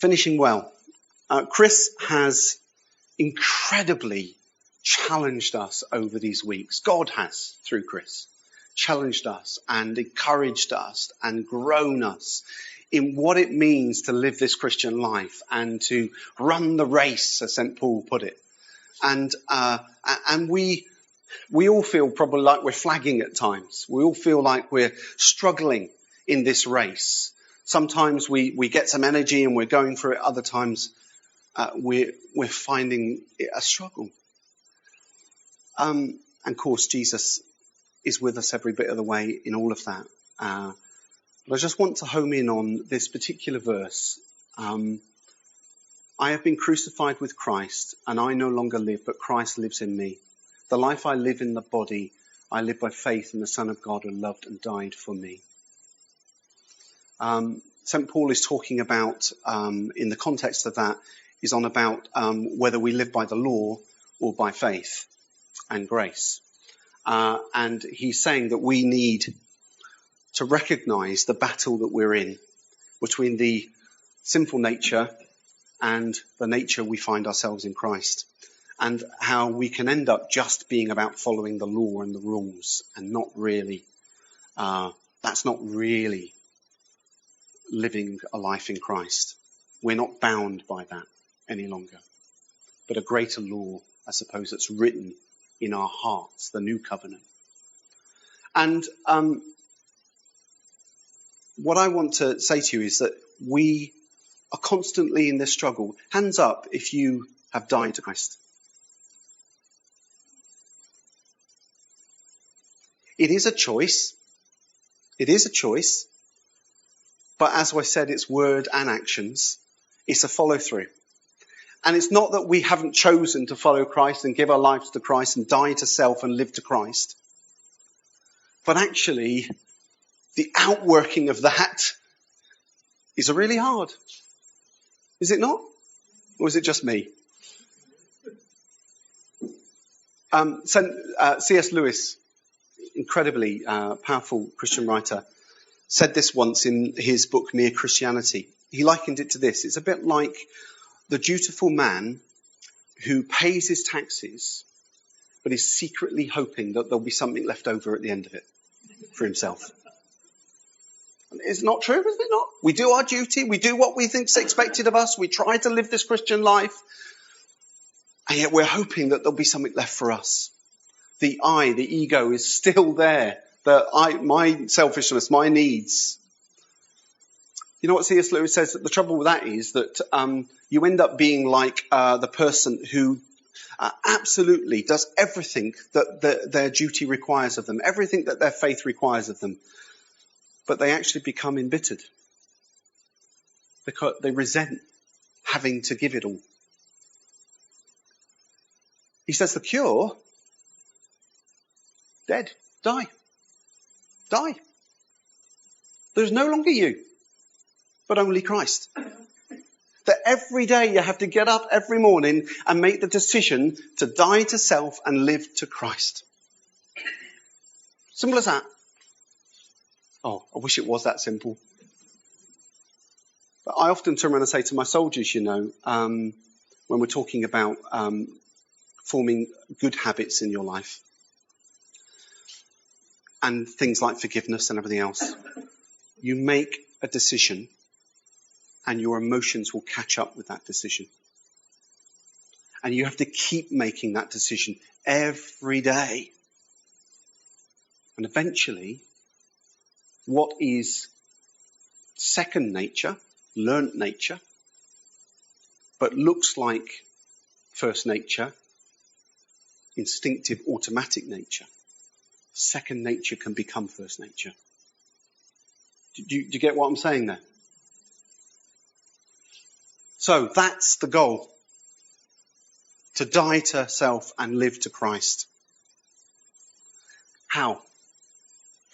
finishing well. Chris has incredibly challenged us over these weeks. God has, through Chris, challenged us and encouraged us and grown us in what it means to live this Christian life and to run the race, as St. Paul put it. And we all feel probably like we're flagging at times. We all feel like we're struggling in this race. Sometimes we get some energy and we're going for it. Other times we're finding it a struggle. And of course, Jesus is with us every bit of the way in all of that. But I just want to home in on this particular verse. I have been crucified with Christ, and I no longer live, but Christ lives in me. The life I live in the body, I live by faith in the Son of God who loved and died for me. St. Paul is talking about, in the context of that, is on about whether we live by the law or by faith and grace. And he's saying that we need to recognize the battle that we're in between the sinful nature and the nature we find ourselves in Christ, and how we can end up just being about following the law and the rules and not really, that's not really living a life in Christ. We're not bound by that any longer, but a greater law, I suppose, that's written in our hearts, the new covenant. And what I want to say to you is that we are constantly in this struggle. Hands up if you have died to Christ. It is a choice. It is a choice. But as I said, it's word and actions. It's a follow through. And it's not that we haven't chosen to follow Christ and give our lives to Christ and die to self and live to Christ. But actually, the outworking of that is really hard. Is it not? Or is it just me? C.S. Lewis, incredibly powerful Christian writer, said this once in his book, Mere Christianity. He likened it to this. It's a bit like the dutiful man who pays his taxes, but is secretly hoping that there'll be something left over at the end of it for himself. It's not true, is it not? We do our duty. We do what we think's expected of us. We try to live this Christian life. And yet we're hoping that there'll be something left for us. The I, the ego, is still there. My selfishness, my needs. You know what C.S. Lewis says? That the trouble with that is that you end up being like the person who absolutely does everything that their duty requires of them, everything that their faith requires of them. But they actually become embittered because they resent having to give it all. He says the cure, dead, die. There's no longer you, but only Christ. That every day you have to get up every morning and make the decision to die to self and live to Christ. Simple as that. Oh, I wish it was that simple. But I often turn around and say to my soldiers, when we're talking about forming good habits in your life and things like forgiveness and everything else, you make a decision and your emotions will catch up with that decision. And you have to keep making that decision every day. And eventually, what is second nature, learnt nature, but looks like first nature, instinctive, automatic nature, second nature can become first nature. Do you get what I'm saying there? So that's the goal. To die to self and live to Christ. How?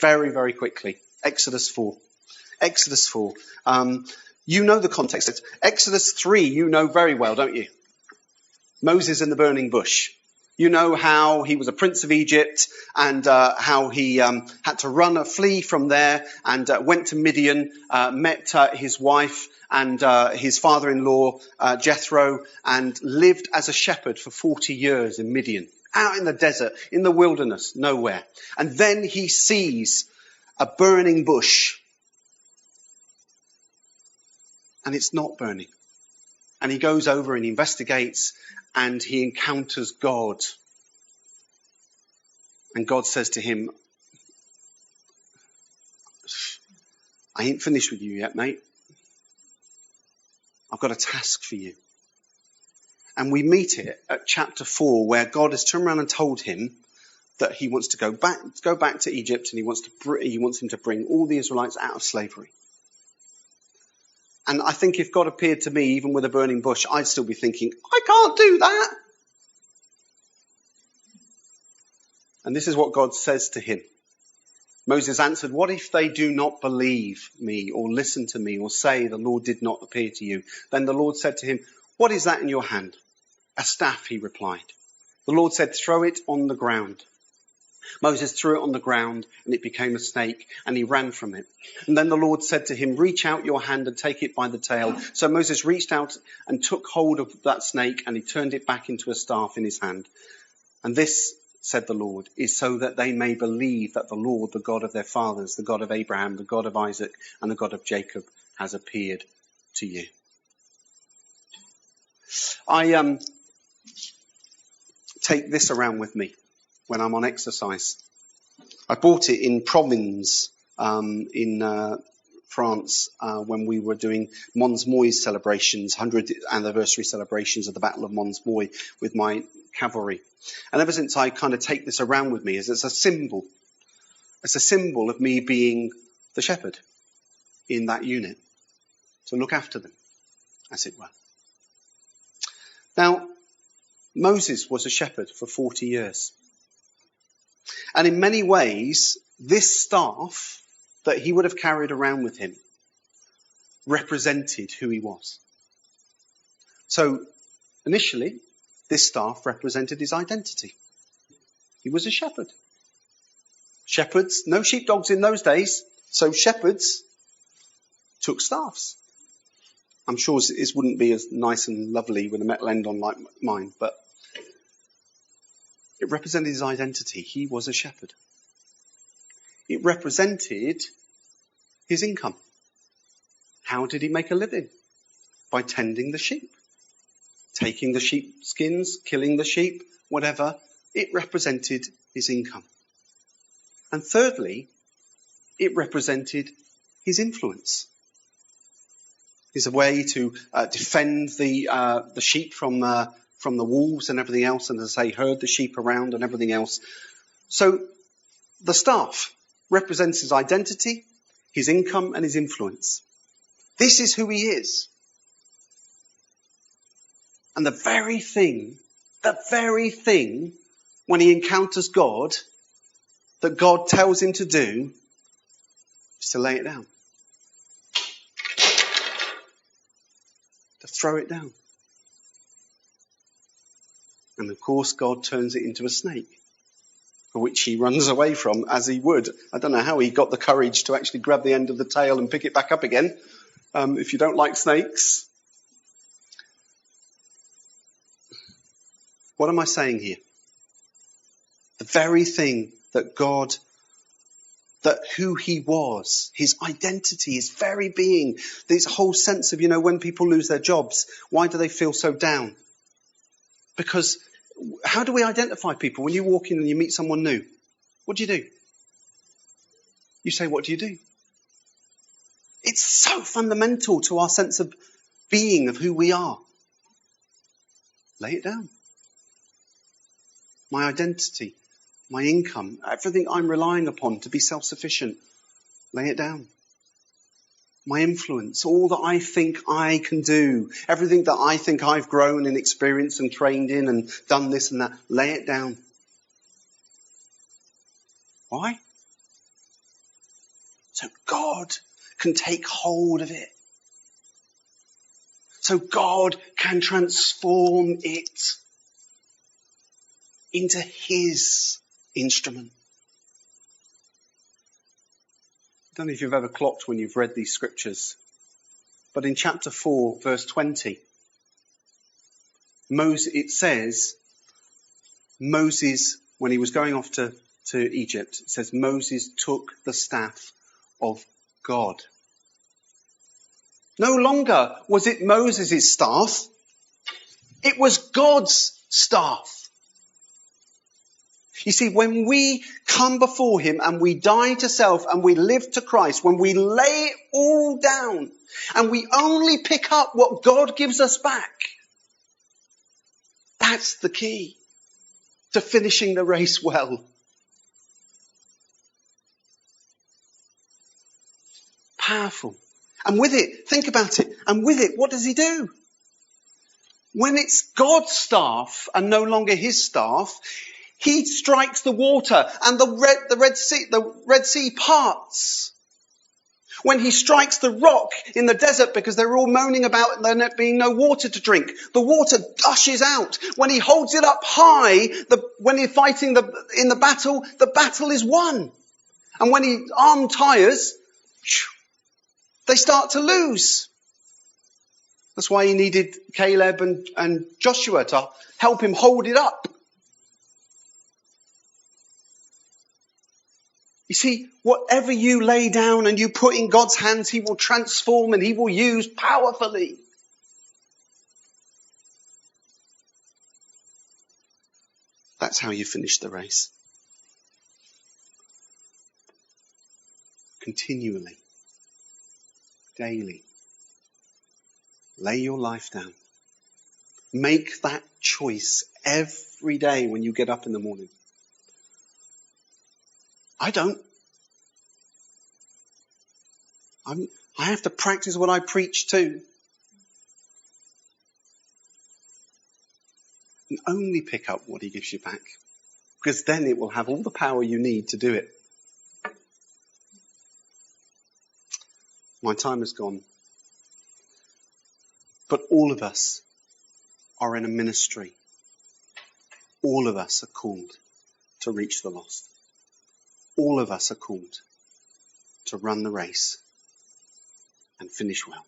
Very, very quickly. Exodus 4. You know the context. It's Exodus 3 you know very well, don't you? Moses in the burning bush. You know how he was a prince of Egypt and how he had to flee from there and went to Midian, met his wife and his father-in-law, Jethro, and lived as a shepherd for 40 years in Midian, out in the desert, in the wilderness, nowhere. And then he sees a burning bush, and it's not burning. And he goes over and he investigates, and he encounters God. And God says to him, I ain't finished with you yet, mate. I've got a task for you. And we meet it at chapter 4, where God has turned around and told him that he wants to go back to Egypt, and he wants him to bring all the Israelites out of slavery. And I think if God appeared to me, even with a burning bush, I'd still be thinking, I can't do that. And this is what God says to him. Moses answered, what if they do not believe me or listen to me or say the Lord did not appear to you? Then the Lord said to him, what is that in your hand? A staff, he replied. The Lord said, throw it on the ground. Moses threw it on the ground and it became a snake, and he ran from it. And then the Lord said to him, reach out your hand and take it by the tail. So Moses reached out and took hold of that snake, and he turned it back into a staff in his hand. And this, said the Lord, is so that they may believe that the Lord, the God of their fathers, the God of Abraham, the God of Isaac, and the God of Jacob, has appeared to you. I take this around with me when I'm on exercise. I bought it in Provins in France when we were doing Mons Moy's celebrations, 100th anniversary celebrations of the Battle of Mons Moy with my cavalry. And ever since, I kind of take this around with me as it's a symbol. It's a symbol of me being the shepherd in that unit, to look after them, as it were. Now, Moses was a shepherd for 40 years. And in many ways, this staff that he would have carried around with him represented who he was. So, initially, this staff represented his identity. He was a shepherd. Shepherds, no sheepdogs in those days, so shepherds took staffs. I'm sure this wouldn't be as nice and lovely with a metal end on like mine, but it represented his identity. He was a shepherd. It represented his income. How did he make a living? By tending the sheep. Taking the sheep skins, killing the sheep, whatever. It represented his income. And thirdly, it represented his influence. It's a way to defend the sheep from the wolves and everything else, and as I say, herd the sheep around and everything else. So the staff represents his identity, his income, and his influence. This is who he is. And the very thing, when he encounters God, that God tells him to do, is to lay it down. To throw it down. And of course, God turns it into a snake, for which he runs away from, as he would. I don't know how he got the courage to actually grab the end of the tail and pick it back up again, if you don't like snakes. What am I saying here? The very thing that God, that who he was, his identity, his very being, this whole sense of, when people lose their jobs, why do they feel so down? Because how do we identify people? When you walk in and you meet someone new, what do you do? You say, what do you do? It's so fundamental to our sense of being, of who we are. Lay it down. My identity, my income, everything I'm relying upon to be self-sufficient, lay it down. My influence, all that I think I can do, everything that I think I've grown and experienced and trained in and done this and that, lay it down. Why? So God can take hold of it. So God can transform it into his instrument. I don't know if you've ever clocked when you've read these scriptures, but in chapter 4, verse 20, it says, Moses, when he was going off to Egypt, it says Moses took the staff of God. No longer was it Moses' staff. It was God's staff. You see, when we come before him and we die to self and we live to Christ, when we lay it all down and we only pick up what God gives us back, that's the key to finishing the race well. Powerful. And with it, think about it, and with it, what does he do? When it's God's staff and no longer his staff, he strikes the water and the Red Sea parts. When he strikes the rock in the desert because they're all moaning about there being no water to drink, the water gushes out. When he holds it up high, when he's fighting in the battle is won. And when he arm tires, they start to lose. That's why he needed Caleb and Joshua to help him hold it up. You see, whatever you lay down and you put in God's hands, he will transform and he will use powerfully. That's how you finish the race. Continually. Daily. Lay your life down. Make that choice every day when you get up in the morning. I don't. I have to practice what I preach too. And only pick up what he gives you back. Because then it will have all the power you need to do it. My time has gone. But all of us are in a ministry. All of us are called to reach the lost. All of us are called to run the race and finish well.